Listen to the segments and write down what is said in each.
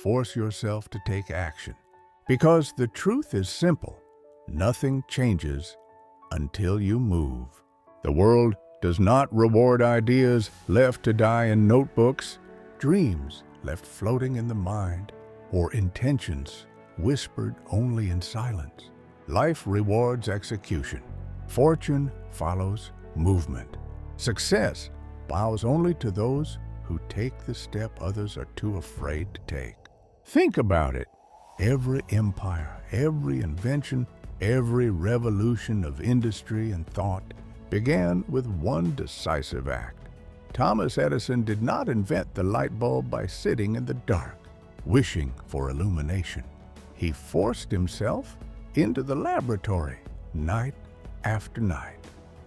Force yourself to take action. Because the truth is simple. Nothing changes until you move. The world does not reward ideas left to die in notebooks, dreams left floating in the mind, or intentions whispered only in silence. Life rewards execution. Fortune follows movement. Success bows only to those who take the step others are too afraid to take. Think about it. Every empire, every invention, every revolution of industry and thought began with one decisive act. Thomas Edison did not invent the light bulb by sitting in the dark, wishing for illumination. He forced himself into the laboratory night after night,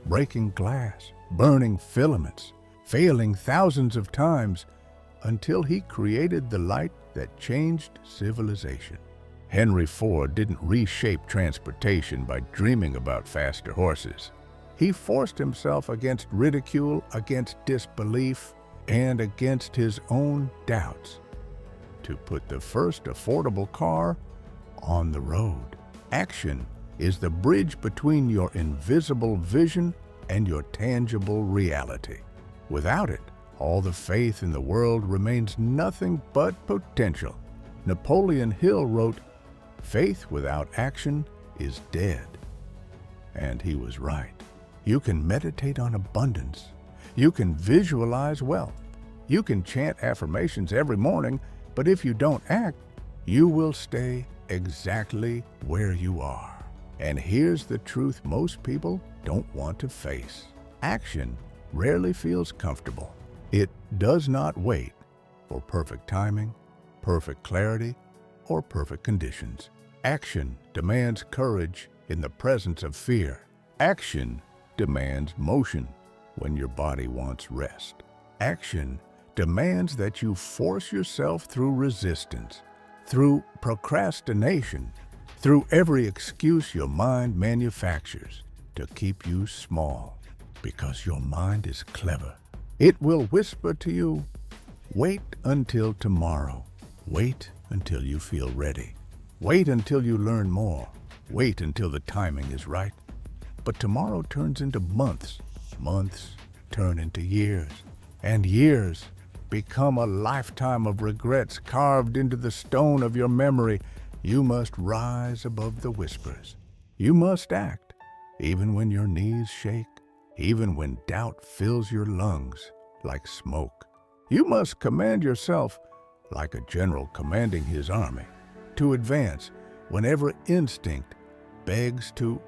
breaking glass, burning filaments, failing thousands of times until he created the light that changed civilization. Henry Ford didn't reshape transportation by dreaming about faster horses. He forced himself against ridicule, against disbelief, and against his own doubts to put the first affordable car on the road. Action is the bridge between your invisible vision and your tangible reality. Without it, all the faith in the world remains nothing but potential. Napoleon Hill wrote, "Faith without action is dead." And he was right. You can meditate on abundance. You can visualize wealth. You can chant affirmations every morning, but if you don't act, you will stay exactly where you are. And here's the truth most people don't want to face. Action rarely feels comfortable. It does not wait for perfect timing, perfect clarity, or perfect conditions. Action demands courage in the presence of fear. Action demands motion when your body wants rest. Action demands that you force yourself through resistance, through procrastination, through every excuse your mind manufactures to keep you small. Because your mind is clever. It will whisper to you, wait until tomorrow. Wait until you feel ready. Wait until you learn more. Wait until the timing is right. But tomorrow turns into months. Months turn into years. And years become a lifetime of regrets carved into the stone of your memory. You must rise above the whispers. You must act, even when your knees shake, even when doubt fills your lungs like smoke. You must command yourself like a general commanding his army to advance whenever instinct begs to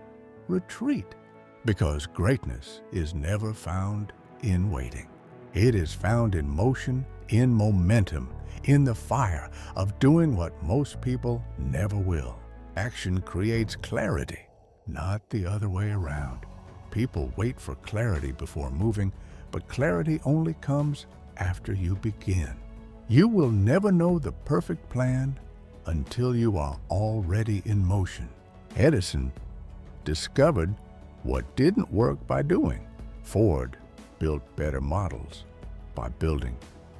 retreat, because greatness is never found in waiting. It is found in motion, in momentum, in the fire of doing what most people never will. Action creates clarity, not the other way around. People wait for clarity before moving, but clarity only comes after you begin. You will never know the perfect plan until you are already in motion. Edison discovered what didn't work by doing. Ford built better models by building.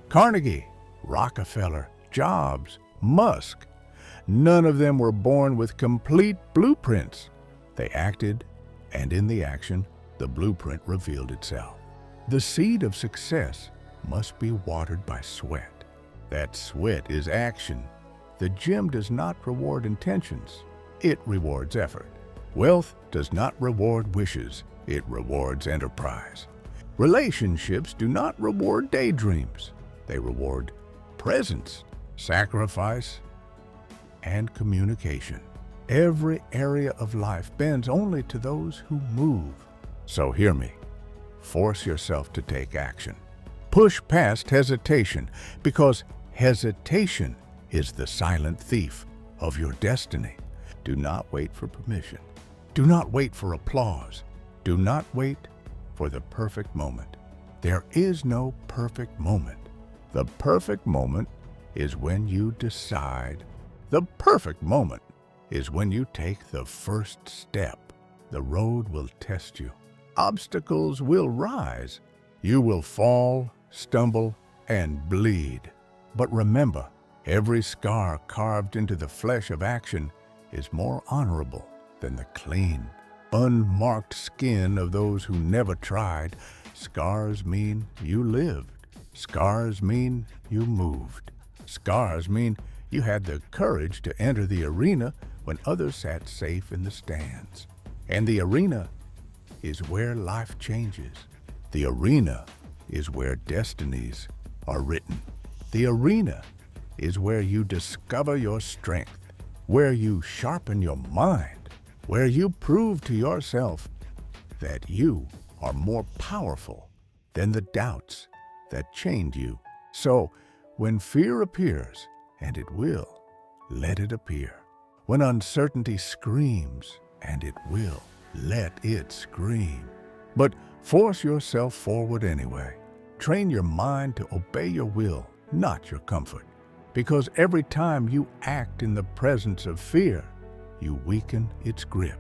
Carnegie, Rockefeller, Jobs, Musk, none of them were born with complete blueprints. They acted, and in the action, the blueprint revealed itself. The seed of success must be watered by sweat. That sweat is action. The gym does not reward intentions. It rewards effort. Wealth does not reward wishes. It rewards enterprise. Relationships do not reward daydreams. They reward presence, sacrifice, and communication. Every area of life bends only to those who move. So hear me. Force yourself to take action. Push past hesitation, because hesitation is the silent thief of your destiny. Do not wait for permission. Do not wait for applause. Do not wait for the perfect moment. There is no perfect moment. The perfect moment is when you decide. The perfect moment is when you take the first step. The road will test you. Obstacles will rise. You will fall, stumble, and bleed. But remember, Every scar carved into the flesh of action is more honorable than the clean, unmarked skin of those who never tried. Scars mean you lived. Scars mean you moved. Scars mean you had the courage to enter the arena when others sat safe in the stands. And the arena is where life changes. The arena is where destinies are written. The arena is where you discover your strength, where you sharpen your mind, where you prove to yourself that you are more powerful than the doubts that chained you. So, when fear appears, and it will, let it appear. When uncertainty screams, and it will, let it scream. But force yourself forward anyway. Train your mind to obey your will, not your comfort. Because every time you act in the presence of fear, you weaken its grip.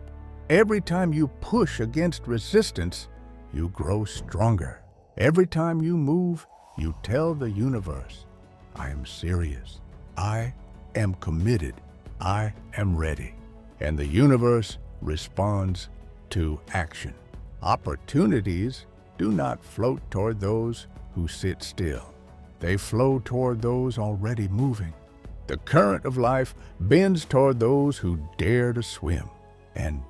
Every time you push against resistance, you grow stronger. Every time you move, you tell the universe, I am serious. I am committed. I am ready. And the universe responds to action. Opportunities do not float toward those who sit still. They flow toward those already moving. The current of life bends toward those who dare to swim. And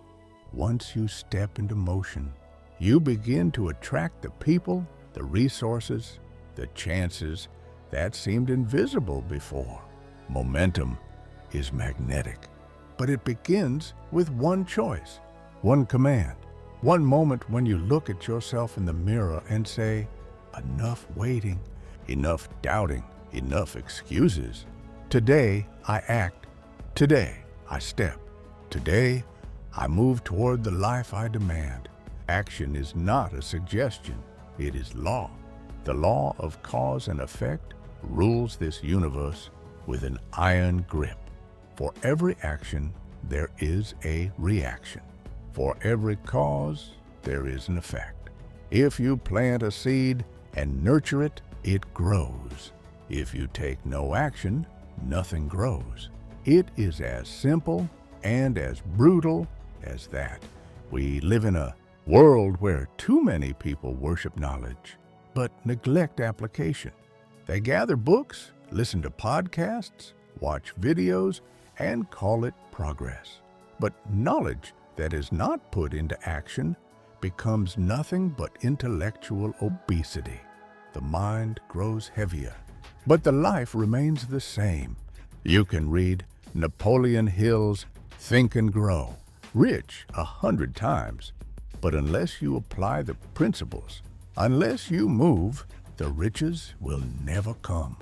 once you step into motion, you begin to attract the people, the resources, the chances that seemed invisible before. Momentum is magnetic, but it begins with one choice, one command, one moment when you look at yourself in the mirror and say, enough waiting, enough doubting, enough excuses. Today I act. Today I step. Today I move toward the life I demand. Action is not a suggestion. It is law. The law of cause and effect rules this universe with an iron grip. For every action, there is a reaction. For every cause, there is an effect. If you plant a seed and nurture it, it grows. If you take no action, nothing grows. It is as simple and as brutal as that. We live in a world where too many people worship knowledge, but neglect application. They gather books, listen to podcasts, watch videos, and call it progress. But knowledge that is not put into action becomes nothing but intellectual obesity. The mind grows heavier, but the life remains the same. You can read Napoleon Hill's Think and Grow, rich 100 times, but unless you apply the principles, unless you move, the riches will never come.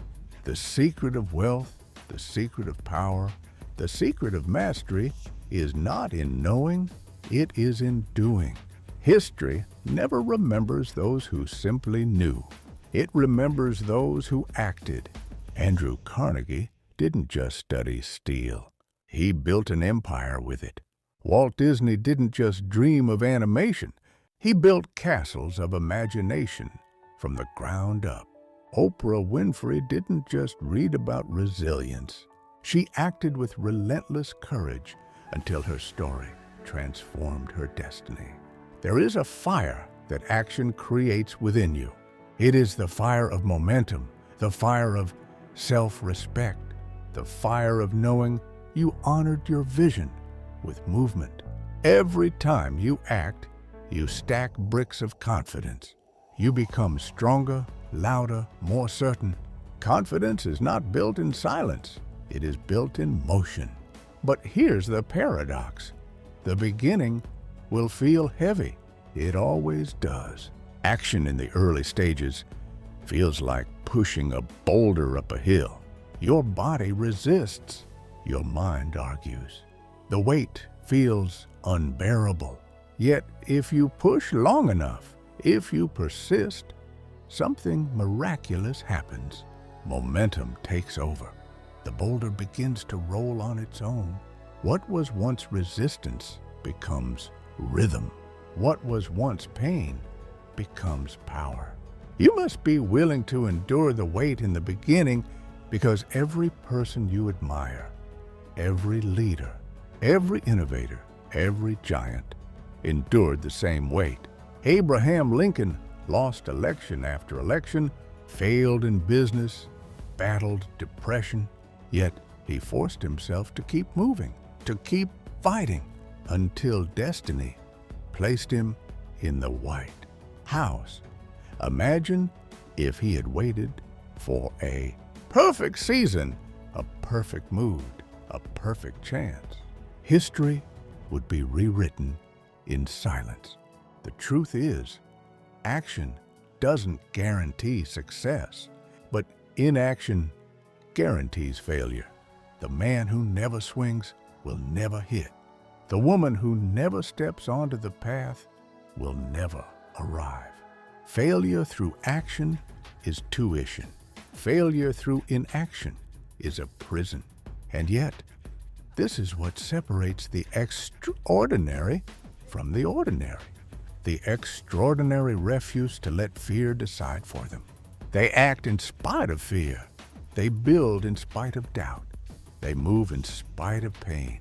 The secret of wealth, the secret of power, the secret of mastery is not in knowing, it is in doing. History never remembers those who simply knew. It remembers those who acted. Andrew Carnegie didn't just study steel. He built an empire with it. Walt Disney didn't just dream of animation. He built castles of imagination from the ground up. Oprah Winfrey didn't just read about resilience. She acted with relentless courage until her story transformed her destiny. There is a fire that action creates within you. It is the fire of momentum, the fire of self-respect, the fire of knowing you honored your vision with movement. Every time you act, you stack bricks of confidence. You become stronger, louder, more certain. Confidence is not built in silence. It is built in motion. But here's the paradox. The beginning will feel heavy. It always does. Action in the early stages feels like pushing a boulder up a hill. Your body resists. Your mind argues. The weight feels unbearable. Yet if you push long enough, if you persist, something miraculous happens. Momentum takes over. The boulder begins to roll on its own. What was once resistance becomes rhythm. What was once pain becomes power. You must be willing to endure the weight in the beginning Because every person you admire, every leader, every innovator, every giant endured the same weight. Abraham Lincoln lost election after election, failed in business, battled depression, yet he forced himself to keep moving, to keep fighting, until destiny placed him in the White House. Imagine if he had waited for a perfect season, a perfect mood, a perfect chance. History would be rewritten in silence. The truth is, action doesn't guarantee success, but inaction guarantees failure. The man who never swings will never hit. The woman who never steps onto the path will never arrive. Failure through action is tuition. Failure through inaction is a prison. And yet, this is what separates the extraordinary from the ordinary. The extraordinary refuse to let fear decide for them. They act in spite of fear. They build in spite of doubt. They move in spite of pain.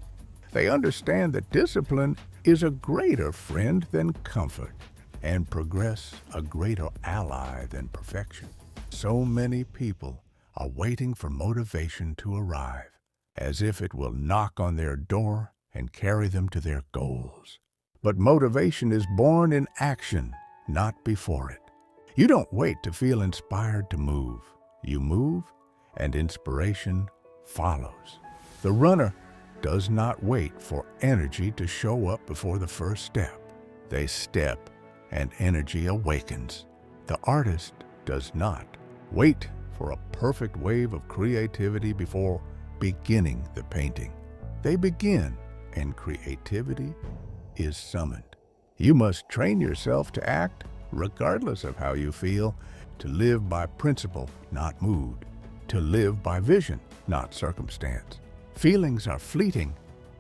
They understand that discipline is a greater friend than comfort, and progress a greater ally than perfection. So many people are waiting for motivation to arrive, as if it will knock on their door and carry them to their goals. But motivation is born in action, not before it. You don't wait to feel inspired to move. You move, and inspiration follows. The runner does not wait for energy to show up before the first step. They step, and energy awakens. The artist does not wait for a perfect wave of creativity before beginning the painting. They begin, and creativity is summoned. You must train yourself to act regardless of how you feel, to live by principle, not mood, to live by vision, not circumstance. Feelings are fleeting,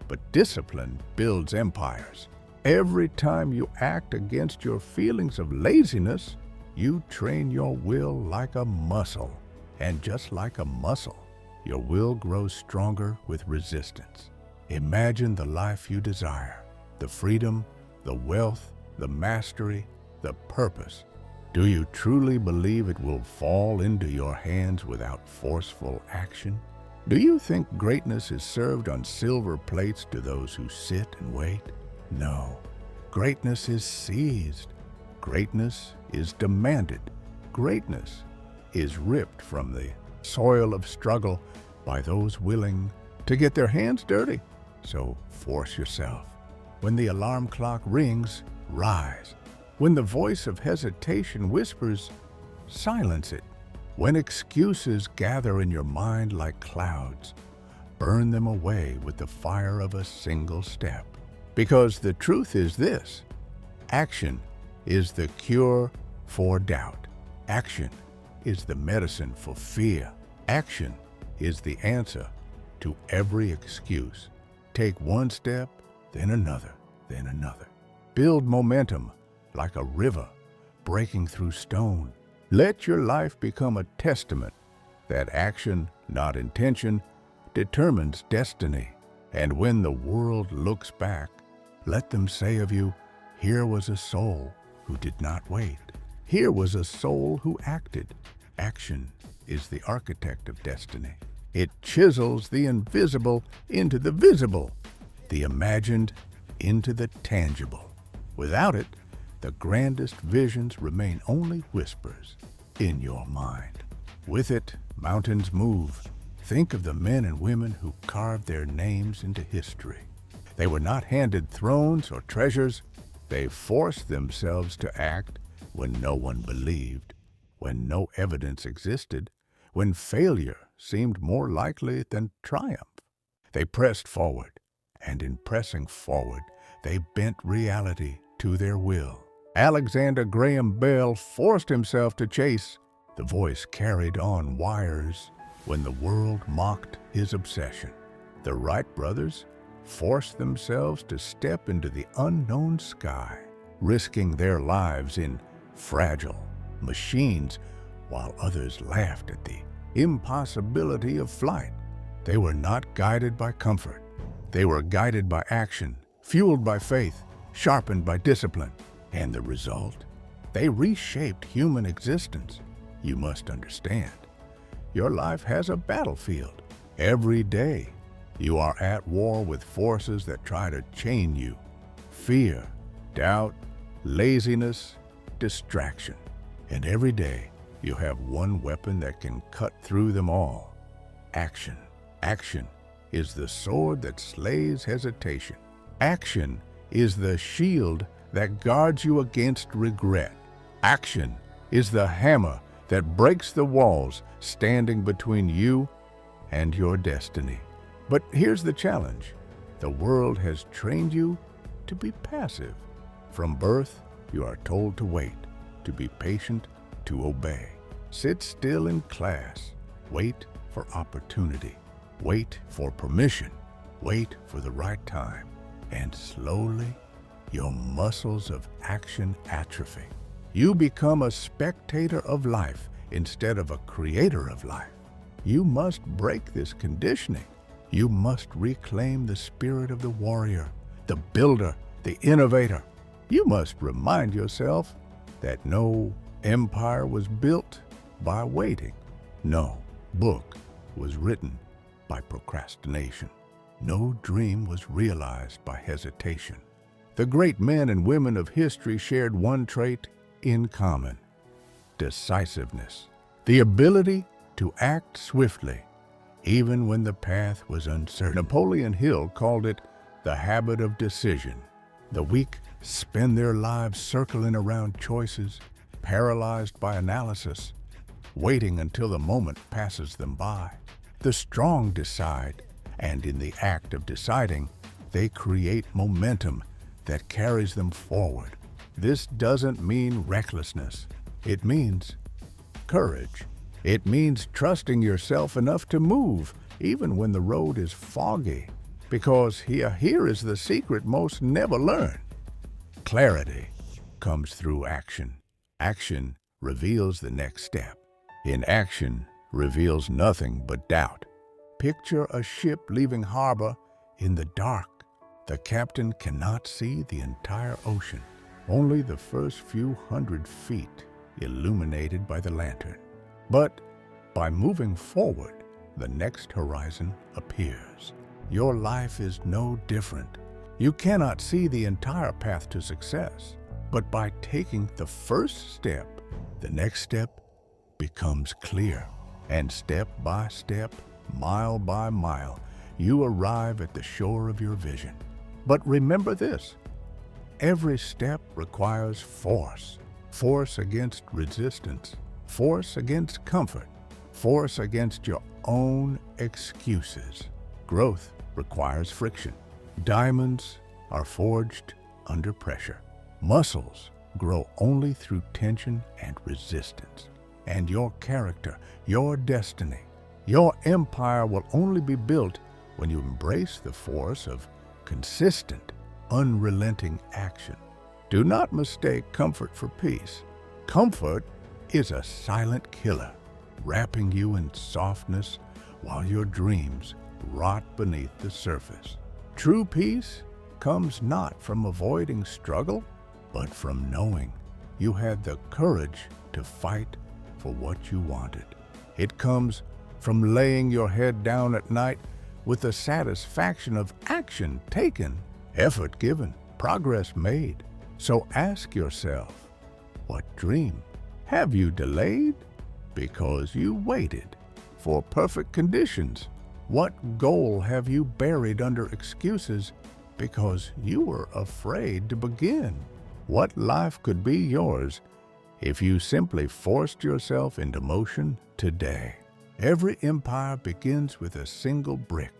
but discipline builds empires. Every time you act against your feelings of laziness, you train your will like a muscle. And just like a muscle, your will grows stronger with resistance. Imagine the life you desire, the freedom, the wealth, the mastery, the purpose. Do you truly believe it will fall into your hands without forceful action? Do you think greatness is served on silver plates to those who sit and wait? No. Greatness is seized. Greatness is demanded. Greatness is ripped from the soil of struggle by those willing to get their hands dirty. So force yourself. When the alarm clock rings, rise. When the voice of hesitation whispers, silence it. When excuses gather in your mind like clouds, burn them away with the fire of a single step. Because the truth is this: action is the cure for doubt. Action is the medicine for fear. Action is the answer to every excuse. Take one step, then another, then another. Build momentum like a river breaking through stone. Let your life become a testament that action, not intention, determines destiny. And when the world looks back, let them say of you, here was a soul who did not wait. Here was a soul who acted. Action is the architect of destiny. It chisels the invisible into the visible, the imagined into the tangible. Without it, the grandest visions remain only whispers in your mind. With it, mountains move. Think of the men and women who carved their names into history. They were not handed thrones or treasures. They forced themselves to act when no one believed, when no evidence existed, when failure seemed more likely than triumph. They pressed forward, and in pressing forward, they bent reality to their will. Alexander Graham Bell forced himself to chase. The voice carried on wires when the world mocked his obsession. The Wright brothers forced themselves to step into the unknown sky, risking their lives in fragile machines while others laughed at the impossibility of flight. They were not guided by comfort. They were guided by action, fueled by faith, sharpened by discipline. And the result? They reshaped human existence. You must understand, your life has a battlefield. Every day, you are at war with forces that try to chain you. Fear, doubt, laziness, distraction. And every day, you have one weapon that can cut through them all. Action. Action is the sword that slays hesitation. Action is the shield that guards you against regret. Action is the hammer that breaks the walls standing between you and your destiny. But here's the challenge. The world has trained you to be passive. From birth, you are told to wait, to be patient, to obey. Sit still in class. Wait for opportunity. Wait for permission. Wait for the right time. And slowly, your muscles of action atrophy. You become a spectator of life instead of a creator of life. You must break this conditioning. You must reclaim the spirit of the warrior, the builder, the innovator. You must remind yourself that no empire was built by waiting. No book was written by procrastination. No dream was realized by hesitation. The great men and women of history shared one trait in common: decisiveness, the ability to act swiftly, even when the path was uncertain. Napoleon Hill called it the habit of decision. The weak spend their lives circling around choices, paralyzed by analysis, waiting until the moment passes them by. The strong decide, and in the act of deciding, they create momentum that carries them forward. This doesn't mean recklessness. It means courage. It means trusting yourself enough to move, even when the road is foggy. Because here is the secret most never learn. Clarity comes through action. Action reveals the next step. Inaction reveals nothing but doubt. Picture a ship leaving harbor in the dark. The captain cannot see the entire ocean, only the first few hundred feet illuminated by the lantern. But by moving forward, the next horizon appears. Your life is no different. You cannot see the entire path to success, but by taking the first step, the next step becomes clear. And step by step, mile by mile, you arrive at the shore of your vision. But remember this: every step requires force. Force against resistance, force against comfort, force against your own excuses. Growth requires friction. Diamonds are forged under pressure. Muscles grow only through tension and resistance. And your character, your destiny, your empire will only be built when you embrace the force of consistent, unrelenting action. Do not mistake comfort for peace. Comfort is a silent killer, wrapping you in softness while your dreams rot beneath the surface. True peace comes not from avoiding struggle, but from knowing you had the courage to fight for what you wanted. It comes from laying your head down at night with the satisfaction of action taken, effort given, progress made. So ask yourself, what dream have you delayed because you waited for perfect conditions? What goal have you buried under excuses because you were afraid to begin? What life could be yours if you simply forced yourself into motion today? Every empire begins with a single brick.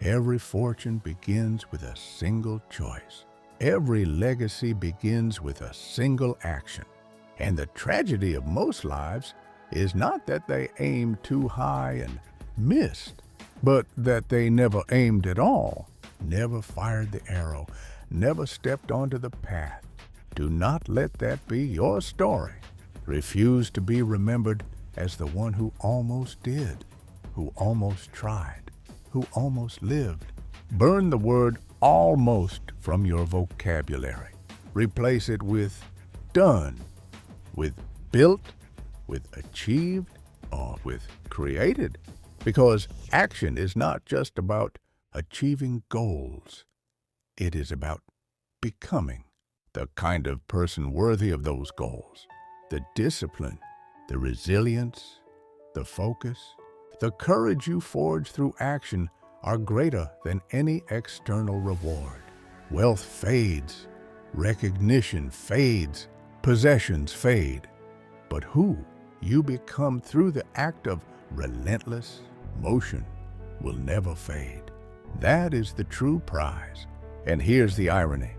Every fortune begins with a single choice. Every legacy begins with a single action. And the tragedy of most lives is not that they aimed too high and missed, but that they never aimed at all, never fired the arrow, never stepped onto the path. Do not let that be your story. Refuse to be remembered as the one who almost did, who almost tried, who almost lived. Burn the word almost from your vocabulary. Replace it with done, with built, with achieved, or with created. Because action is not just about achieving goals. It is about becoming the kind of person worthy of those goals. The discipline, the resilience, the focus, the courage you forge through action are greater than any external reward. Wealth fades, recognition fades, possessions fade. But who you become through the act of relentless motion will never fade. That is the true prize. And here's the irony.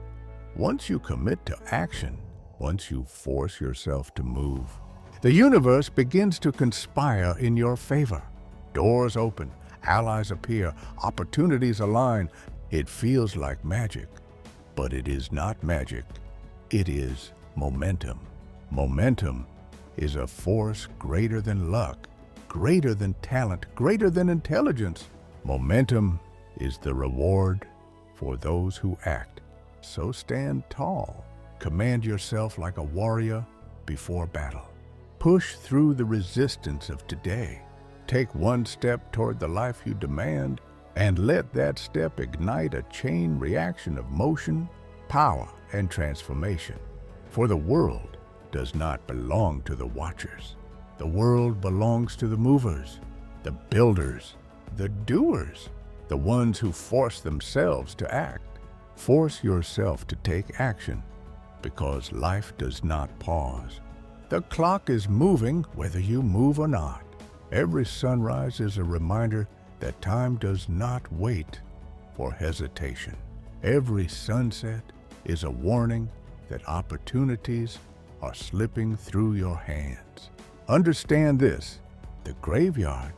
Once you commit to action, once you force yourself to move, the universe begins to conspire in your favor. Doors open, allies appear, opportunities align. It feels like magic, but it is not magic. It is momentum. Momentum is a force greater than luck, greater than talent, greater than intelligence. Momentum is the reward for those who act. So stand tall. Command yourself like a warrior before battle. Push through the resistance of today. Take one step toward the life you demand, and let that step ignite a chain reaction of motion, power, and transformation. For the world does not belong to the watchers. The world belongs to the movers, the builders, the doers, the ones who force themselves to act. Force yourself to take action, because life does not pause. The clock is moving whether you move or not. Every sunrise is a reminder that time does not wait for hesitation. Every sunset is a warning that opportunities are slipping through your hands. Understand this: the graveyard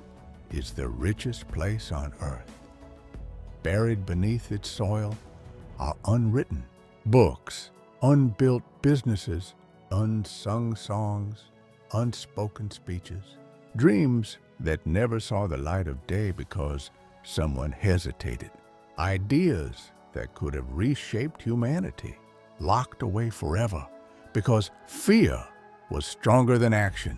is the richest place on earth. Buried beneath its soil are unwritten books, unbuilt businesses, unsung songs, unspoken speeches, dreams that never saw the light of day because someone hesitated, ideas that could have reshaped humanity, locked away forever because fear was stronger than action.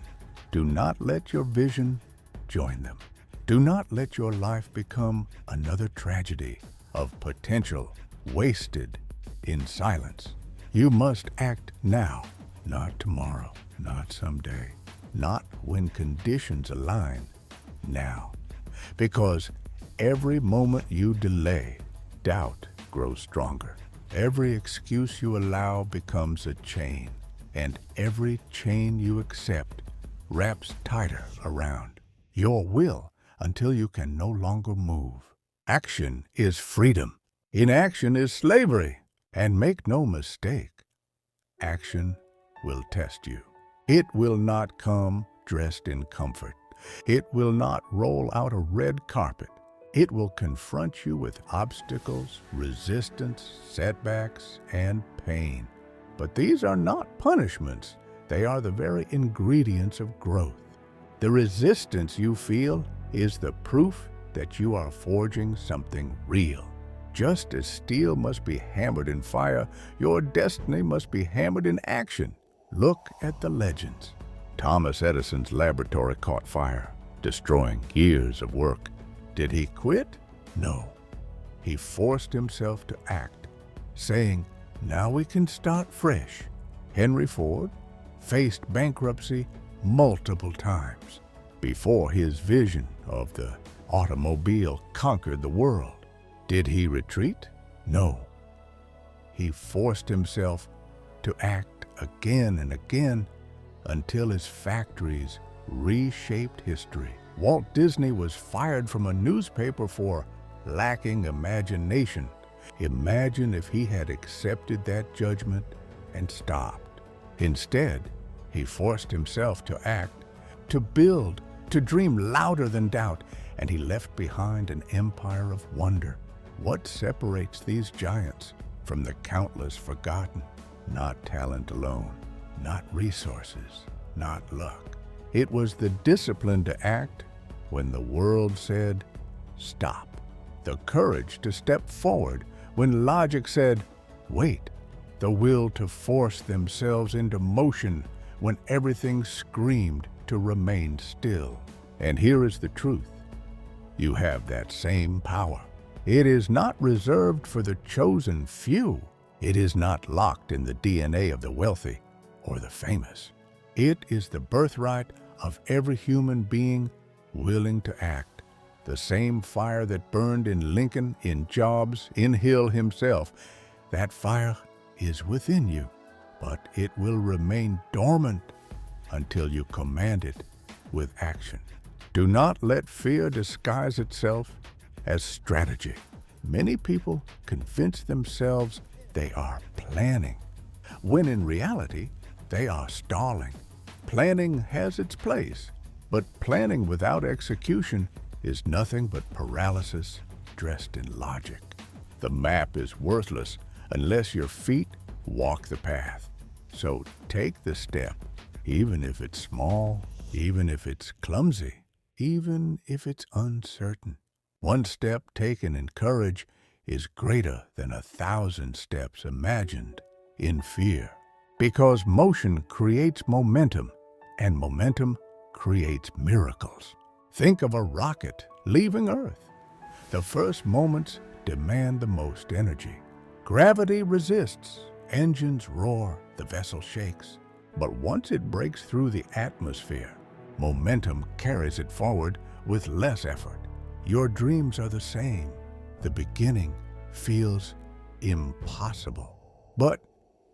Do not let your vision join them. Do not let your life become another tragedy of potential wasted in silence. You must act now, not tomorrow, not someday, not when conditions align. Now. Because every moment you delay, doubt grows stronger. Every excuse you allow becomes a chain, and every chain you accept wraps tighter around your will until you can no longer move. Action is freedom. Inaction is slavery. And make no mistake, action will test you. It will not come dressed in comfort. It will not roll out a red carpet. It will confront you with obstacles, resistance, setbacks, and pain. But these are not punishments. They are the very ingredients of growth. The resistance you feel is the proof that you are forging something real. Just as steel must be hammered in fire, your destiny must be hammered in action. Look at the legends. Thomas Edison's laboratory caught fire, destroying years of work. Did he quit? No. He forced himself to act, saying, "Now we can start fresh." Henry Ford faced bankruptcy multiple times before his vision of the automobile conquered the world. Did he retreat? No. He forced himself to act again and again until his factories reshaped history. Walt Disney was fired from a newspaper for lacking imagination. Imagine if he had accepted that judgment and stopped. Instead, he forced himself to act, to build, to dream louder than doubt, and he left behind an empire of wonder. What separates these giants from the countless forgotten? Not talent alone, not resources, not luck. It was the discipline to act when the world said, stop. The courage to step forward when logic said, wait. The will to force themselves into motion when everything screamed to remain still. And here is the truth. You have that same power. It is not reserved for the chosen few. It is not locked in the DNA of the wealthy or the famous. It is the birthright of every human being willing to act. The same fire that burned in Lincoln, in Jobs, in Hill himself. That fire is within you, but it will remain dormant until you command it with action. Do not let fear disguise itself as strategy. Many people convince themselves they are planning, when in reality, they are stalling. Planning has its place, but planning without execution is nothing but paralysis dressed in logic. The map is worthless unless your feet walk the path. So take the step, even if it's small, even if it's clumsy, even if it's uncertain. One step taken in courage is greater than 1,000 steps imagined in fear. Because motion creates momentum, and momentum creates miracles. Think of a rocket leaving Earth. The first moments demand the most energy. Gravity resists, engines roar, the vessel shakes. But once it breaks through the atmosphere, momentum carries it forward with less effort. Your dreams are the same. The beginning feels impossible. But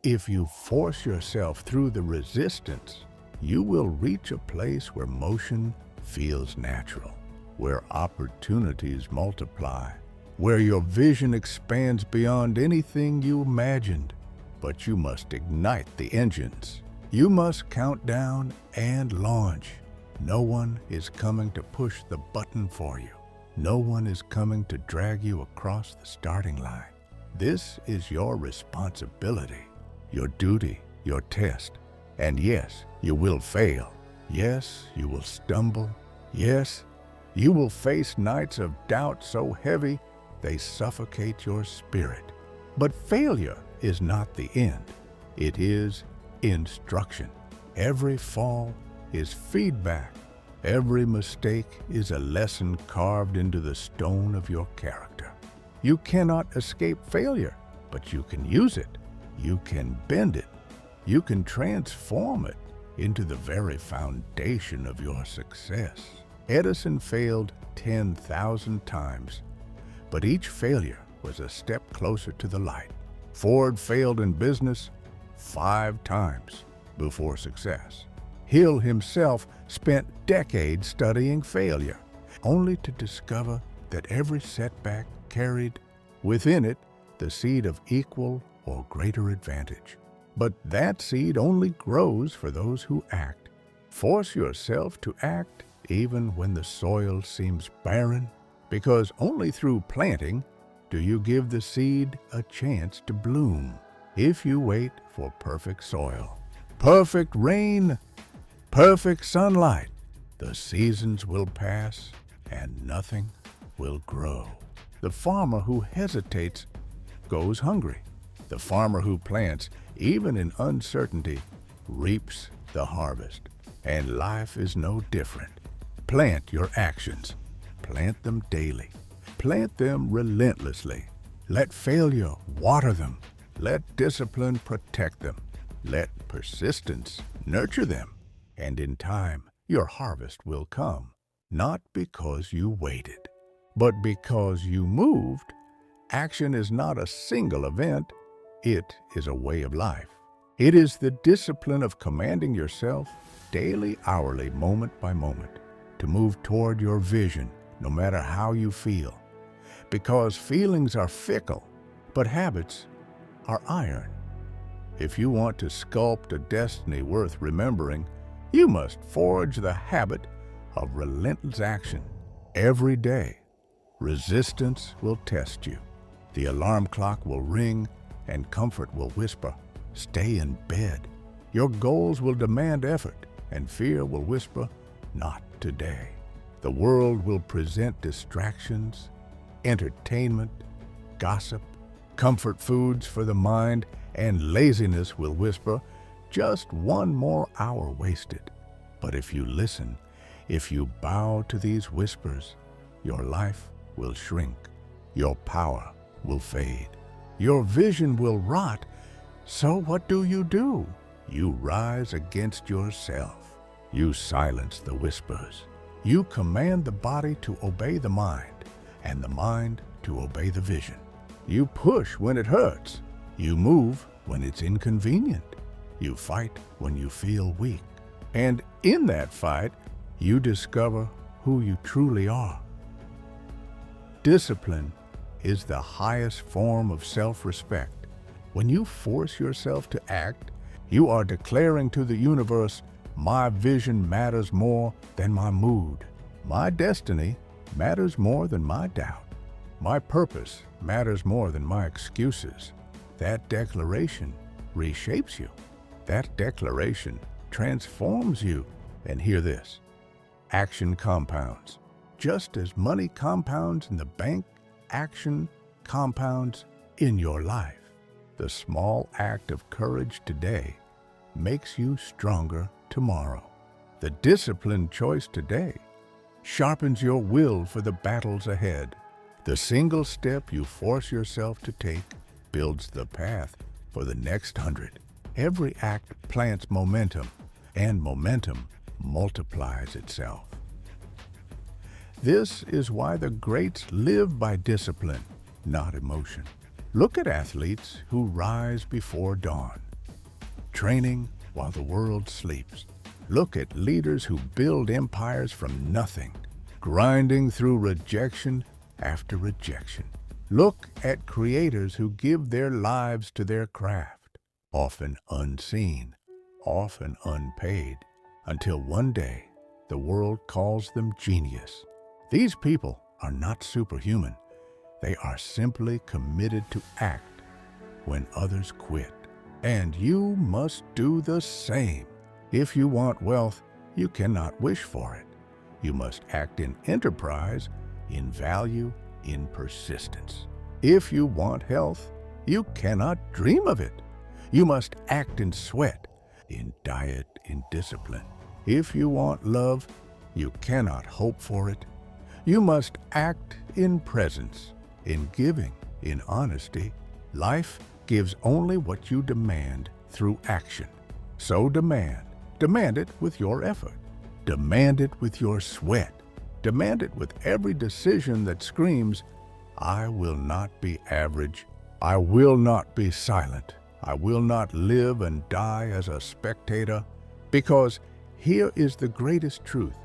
if you force yourself through the resistance, you will reach a place where motion feels natural, where opportunities multiply, where your vision expands beyond anything you imagined. But you must ignite the engines. You must count down and launch. No one is coming to push the button for you. No one is coming to drag you across the starting line. This is your responsibility, your duty, your test. And yes, you will fail. Yes, you will stumble. Yes, you will face nights of doubt so heavy they suffocate your spirit. But failure is not the end. It is instruction. Every fall is feedback. Every mistake is a lesson carved into the stone of your character. You cannot escape failure, but you can use it. You can bend it. You can transform it into the very foundation of your success. Edison failed 10,000 times, but each failure was a step closer to the light. Ford failed in business 5 times before success. Hill himself spent decades studying failure, only to discover that every setback carried within it the seed of equal or greater advantage. But that seed only grows for those who act. Force yourself to act even when the soil seems barren, because only through planting do you give the seed a chance to bloom. If you wait for perfect soil, perfect rain, perfect sunlight, the seasons will pass and nothing will grow. The farmer who hesitates goes hungry. The farmer who plants, even in uncertainty, reaps the harvest. And life is no different. Plant your actions. Plant them daily. Plant them relentlessly. Let failure water them. Let discipline protect them. Let persistence nurture them. And in time, your harvest will come. Not because you waited, but because you moved. Action is not a single event. It is a way of life. It is the discipline of commanding yourself daily, hourly, moment by moment, to move toward your vision, no matter how you feel. Because feelings are fickle, but habits are iron. If you want to sculpt a destiny worth remembering, you must forge the habit of relentless action. Every day, resistance will test you. The alarm clock will ring and comfort will whisper, stay in bed. Your goals will demand effort. and fear will whisper, "Not today." The world will present distractions, entertainment, gossip, comfort foods for the mind, and laziness will whisper, "Just one more hour wasted." But if you listen, if you bow to these whispers, your life will shrink, your power will fade, your vision will rot. So what do? You rise against yourself. You silence the whispers. You command the body to obey the mind, and the mind to obey the vision. You push when it hurts. You move when it's inconvenient. You fight when you feel weak. And in that fight, you discover who you truly are. Discipline is the highest form of self-respect. When you force yourself to act, you are declaring to the universe, "My vision matters more than my mood. My destiny matters more than my doubt. My purpose matters more than my excuses." That declaration reshapes you. That declaration transforms you. And hear this: action compounds. Just as money compounds in the bank, action compounds in your life. The small act of courage today makes you stronger tomorrow. The disciplined choice today sharpens your will for the battles ahead. The single step you force yourself to take builds the path for the next 100. Every act plants momentum, and momentum multiplies itself. This is why the greats live by discipline, not emotion. Look at athletes who rise before dawn, training while the world sleeps. Look at leaders who build empires from nothing, grinding through rejection after rejection. Look at creators who give their lives to their craft, often unseen, often unpaid, until one day the world calls them genius. These people are not superhuman. They are simply committed to act when others quit. And you must do the same. If you want wealth, you cannot wish for it. You must act in enterprise, in value, in persistence. If you want health, you cannot dream of it. You must act in sweat, in diet, in discipline. If you want love, you cannot hope for it. You must act in presence, in giving, in honesty. Life gives only what you demand through action. So demand it with your effort. Demand it with your sweat. Demand it with every decision that screams, "I will not be average. I will not be silent. I will not live and die as a spectator." Because here is the greatest truth: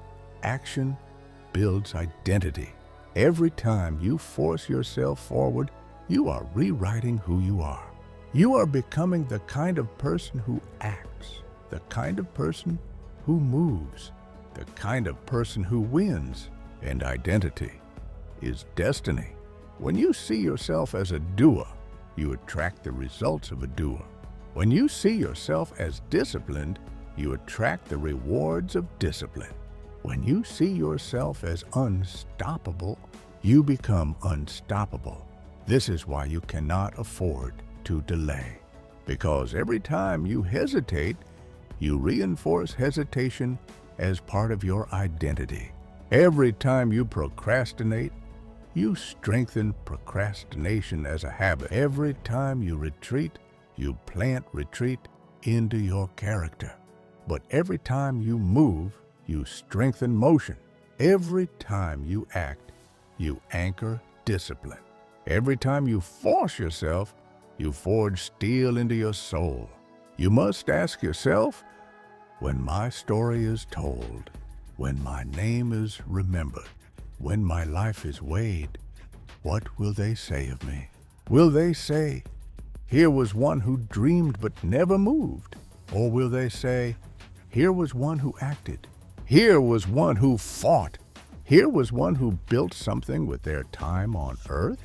action builds identity. Every time you force yourself forward, you are rewriting who you are. You are becoming the kind of person who acts, the kind of person who moves, the kind of person who wins. And identity is destiny. When you see yourself as a doer, you attract the results of a doer. When you see yourself as disciplined, you attract the rewards of discipline. When you see yourself as unstoppable, you become unstoppable. This is why you cannot afford to delay. Because every time you hesitate, you reinforce hesitation as part of your identity. Every time you procrastinate, you strengthen procrastination as a habit. Every time you retreat, you plant retreat into your character. But every time you move, you strengthen motion. Every time you act, you anchor discipline. Every time you force yourself, you forge steel into your soul. You must ask yourself, when my story is told, when my name is remembered, when my life is weighed, what will they say of me? Will they say, "Here was one who dreamed but never moved"? Or will they say, "Here was one who acted. Here was one who fought. Here was one who built something with their time on earth"?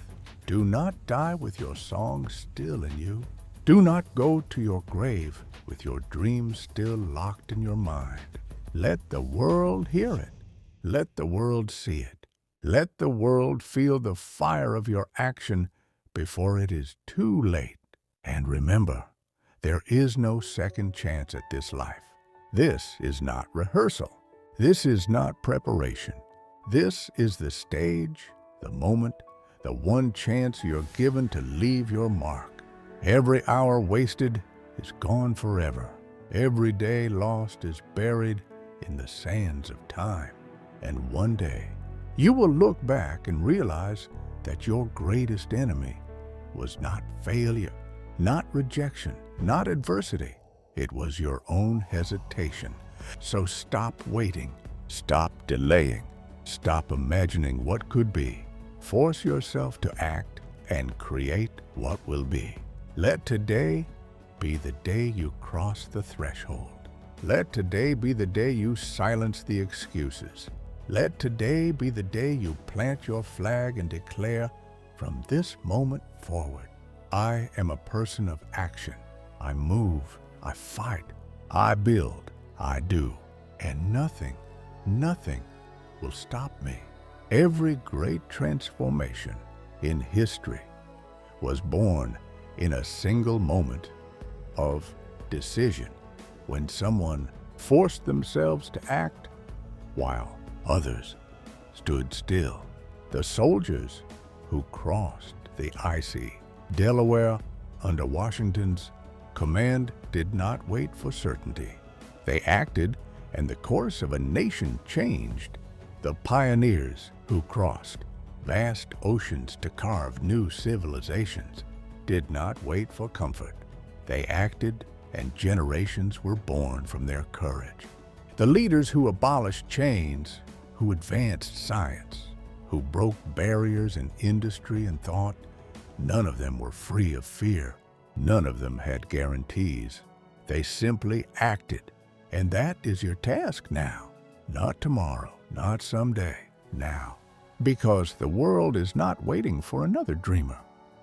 Do not die with your song still in you. Do not go to your grave with your dreams still locked in your mind. Let the world hear it. Let the world see it. Let the world feel the fire of your action before it is too late. And remember, there is no second chance at this life. This is not rehearsal. This is not preparation. This is the stage, the moment, the one chance you're given to leave your mark. Every hour wasted is gone forever. Every day lost is buried in the sands of time. And one day, you will look back and realize that your greatest enemy was not failure, not rejection, not adversity. It was your own hesitation. So stop waiting, stop delaying, stop imagining what could be. Force yourself to act and create what will be. Let today be the day you cross the threshold. Let today be the day you silence the excuses. Let today be the day you plant your flag and declare, from this moment forward, I am a person of action. I move, I fight, I build, I do, and nothing will stop me. Every great transformation in history was born in a single moment of decision, when someone forced themselves to act while others stood still. The soldiers who crossed the icy Delaware under Washington's command did not wait for certainty. They acted, and the course of a nation changed. The pioneers who crossed vast oceans to carve new civilizations did not wait for comfort. They acted, and generations were born from their courage. The leaders who abolished chains, who advanced science, who broke barriers in industry and thought, none of them were free of fear. None of them had guarantees. They simply acted. And that is your task now. Not tomorrow, not someday, now. Because the world is not waiting for another dreamer.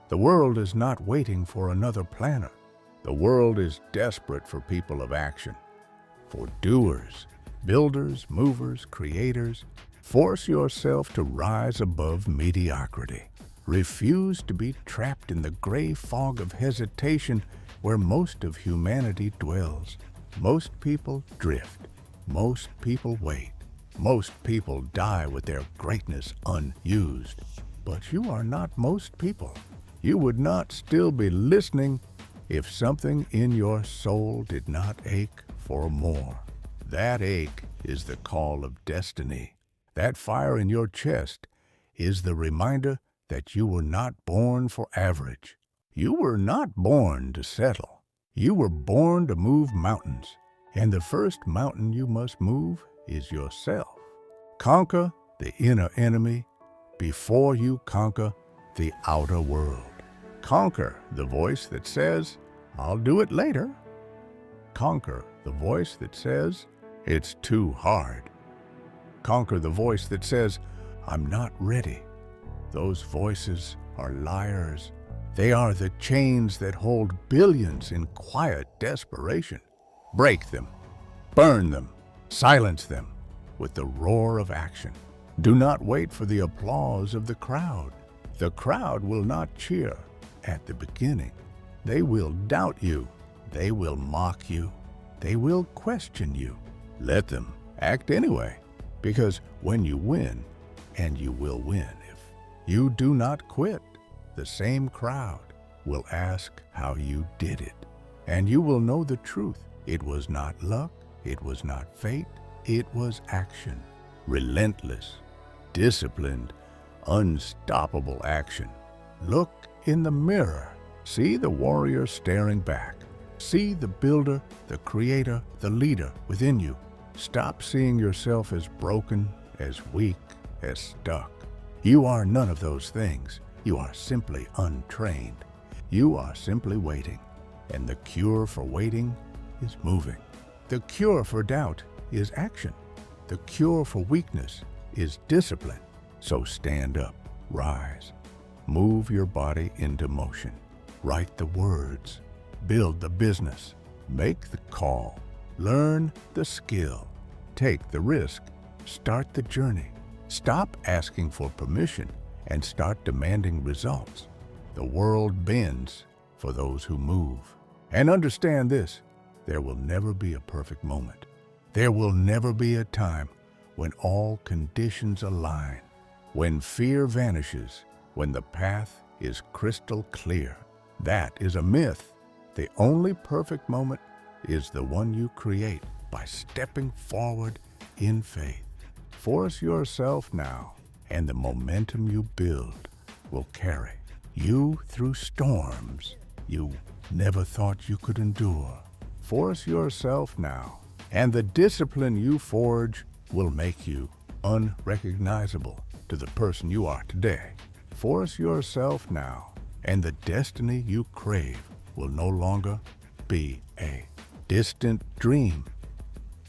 The world is not waiting for another planner. The world is desperate for people of action, for doers, builders, movers, creators. Force yourself to rise above mediocrity. Refuse to be trapped in the gray fog of hesitation where most of humanity dwells. Most people drift. Most people wait. Most people die with their greatness unused. But you are not most people. You would not still be listening if something in your soul did not ache for more. That ache is the call of destiny. That fire in your chest is the reminder that you were not born for average. You were not born to settle. You were born to move mountains. And the first mountain you must move is yourself. Conquer the inner enemy before you conquer the outer world. Conquer the voice that says, I'll do it later. Conquer the voice that says, it's too hard. Conquer the voice that says, I'm not ready. Those voices are liars. They are the chains that hold billions in quiet desperation. Break them, burn them, silence them with the roar of action. Do not wait for the applause of the crowd. The crowd will not cheer at the beginning. They will doubt you. They will mock you. They will question you. Let them act anyway, because when you win, and you will win if you do not quit, the same crowd will ask how you did it. And you will know the truth. It was not luck. It was not fate. It was action. Relentless, disciplined, unstoppable action. Look in the mirror. See the warrior staring back. See the builder, the creator, the leader within you. Stop seeing yourself as broken, as weak, as stuck. You are none of those things. You are simply untrained. You are simply waiting. And the cure for waiting is moving. The cure for doubt is action. The cure for weakness is discipline. So stand up, rise, move your body into motion. Write the words, build the business, make the call, learn the skill, take the risk. Start the journey. Stop asking for permission and start demanding results. The world bends for those who move. And understand this, there will never be a perfect moment. There will never be a time when all conditions align, when fear vanishes, when the path is crystal clear. That is a myth. The only perfect moment is the one you create by stepping forward in faith. Force yourself now, and the momentum you build will carry you through storms you never thought you could endure. Force yourself now, and the discipline you forge will make you unrecognizable to the person you are today. Force yourself now, and the destiny you crave will no longer be a distant dream.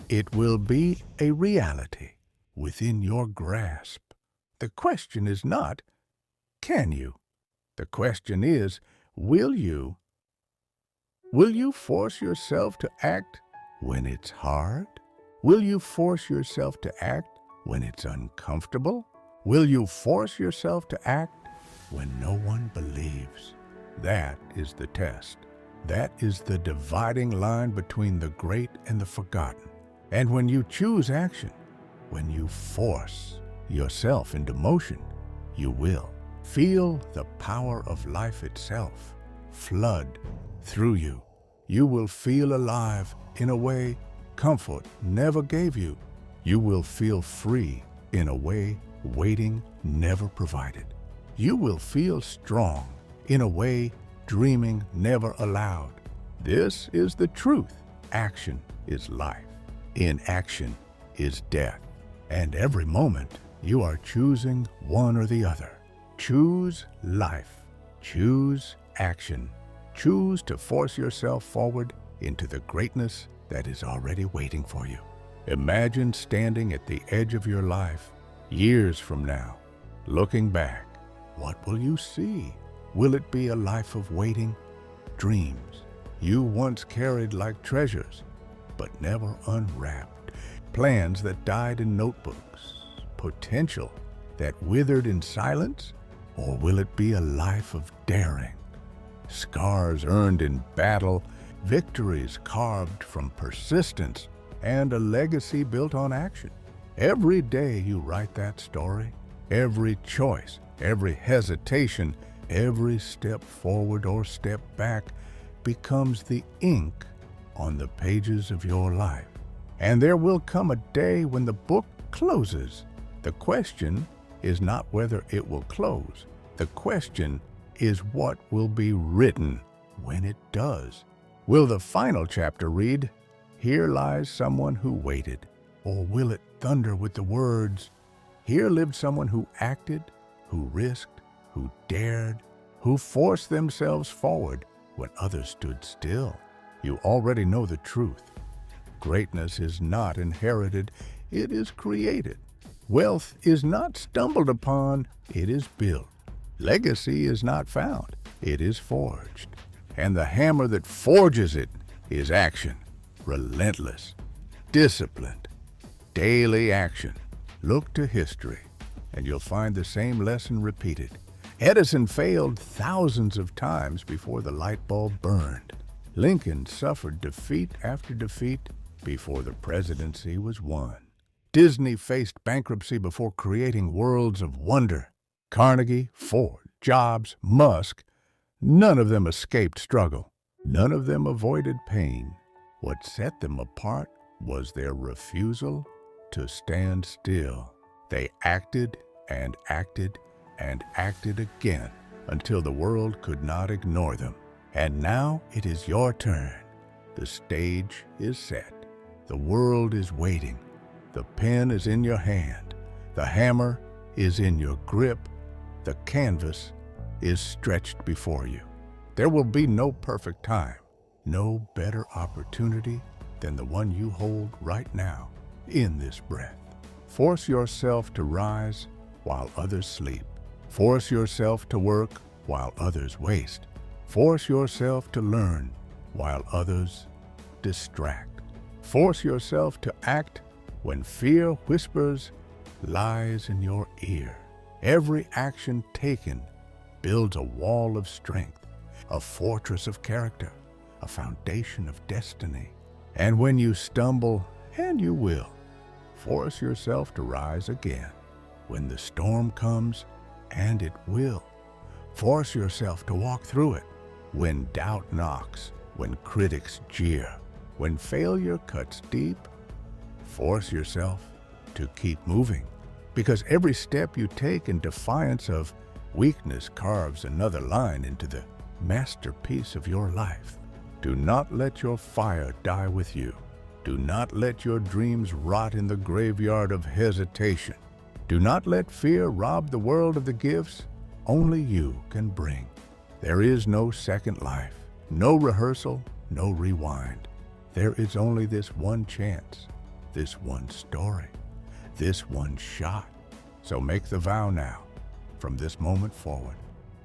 It will be a reality within your grasp. The question is not, can you? The question is, will you? Will you force yourself to act when it's hard? Will you force yourself to act when it's uncomfortable? Will you force yourself to act when no one believes? That is the test. That is the dividing line between the great and the forgotten. And when you choose action, when you force yourself into motion, you will feel the power of life itself flood through you. You will feel alive in a way comfort never gave you. You will feel free in a way waiting never provided. You will feel strong in a way dreaming never allowed. This is the truth. Action is life. Inaction is death. And every moment you are choosing one or the other. Choose life. Choose action. Choose to force yourself forward into the greatness that is already waiting for you. Imagine standing at the edge of your life years from now, looking back. What will you see? Will it be a life of waiting? Dreams you once carried like treasures, but never unwrapped. Plans that died in notebooks. Potential that withered in silence? Or will it be a life of daring? Scars earned in battle, victories carved from persistence, and a legacy built on action. Every day you write that story, every choice, every hesitation, every step forward or step back becomes the ink on the pages of your life. And there will come a day when the book closes. The question is not whether it will close. The question is what will be written when it does. Will the final chapter read, "Here lies someone who waited," or will it thunder with the words, "Here lived someone who acted, who risked, who dared, who forced themselves forward when others stood still"? You already know the truth. Greatness is not inherited, it is created. Wealth is not stumbled upon, it is built. Legacy is not found, it is forged. And the hammer that forges it is action, relentless, disciplined, daily action. Look to history, and you'll find the same lesson repeated. Edison failed thousands of times before the light bulb burned. Lincoln suffered defeat after defeat before the presidency was won. Disney faced bankruptcy before creating worlds of wonder. Carnegie, Ford, Jobs, Musk, none of them escaped struggle. None of them avoided pain. What set them apart was their refusal to stand still. They acted and acted and acted again until the world could not ignore them. And now it is your turn. The stage is set. The world is waiting. The pen is in your hand. The hammer is in your grip. The canvas is stretched before you. There will be no perfect time, no better opportunity than the one you hold right now in this breath. Force yourself to rise while others sleep. Force yourself to work while others waste. Force yourself to learn while others distract. Force yourself to act When fear whispers lies in your ear, every action taken builds a wall of strength, a fortress of character, a foundation of destiny. And when you stumble, and you will, force yourself to rise again. When the storm comes, and it will, force yourself to walk through it. When doubt knocks, when critics jeer, when failure cuts deep, force yourself to keep moving. Because every step you take in defiance of weakness carves another line into the masterpiece of your life. Do not let your fire die with you. Do not let your dreams rot in the graveyard of hesitation. Do not let fear rob the world of the gifts only you can bring. There is no second life, no rehearsal, no rewind. There is only this one chance, this one story, this one shot. So make the vow now. From this moment forward,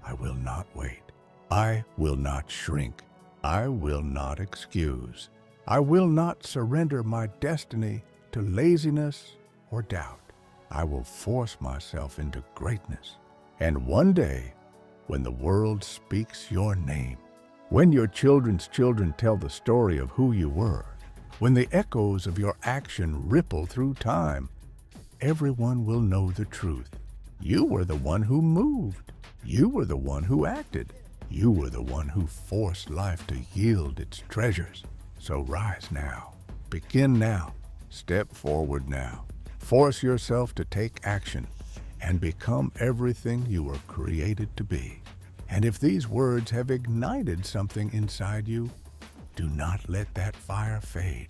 I will not wait. I will not shrink. I will not excuse. I will not surrender my destiny to laziness or doubt. I will force myself into greatness. And one day, when the world speaks your name, when your children's children tell the story of who you were, when the echoes of your action ripple through time, everyone will know the truth. You were the one who moved. You were the one who acted. You were the one who forced life to yield its treasures. So rise now. Begin now. Step forward now. Force yourself to take action and become everything you were created to be. And if these words have ignited something inside you, do not let that fire fade.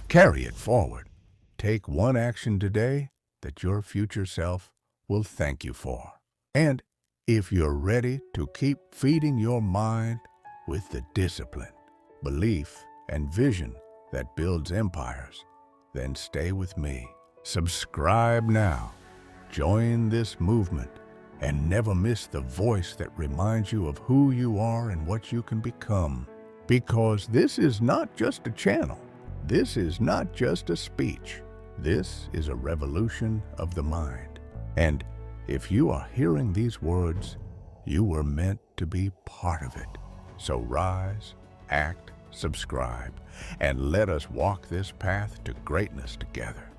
Carry it forward. Take one action today that your future self will thank you for. And if you're ready to keep feeding your mind with the discipline, belief, and vision that builds empires, then stay with me. Subscribe now. Join this movement and never miss the voice that reminds you of who you are and what you can become. Because this is not just a channel. This is not just a speech. This is a revolution of the mind. And if you are hearing these words, you were meant to be part of it. So rise, act, subscribe, and let us walk this path to greatness together.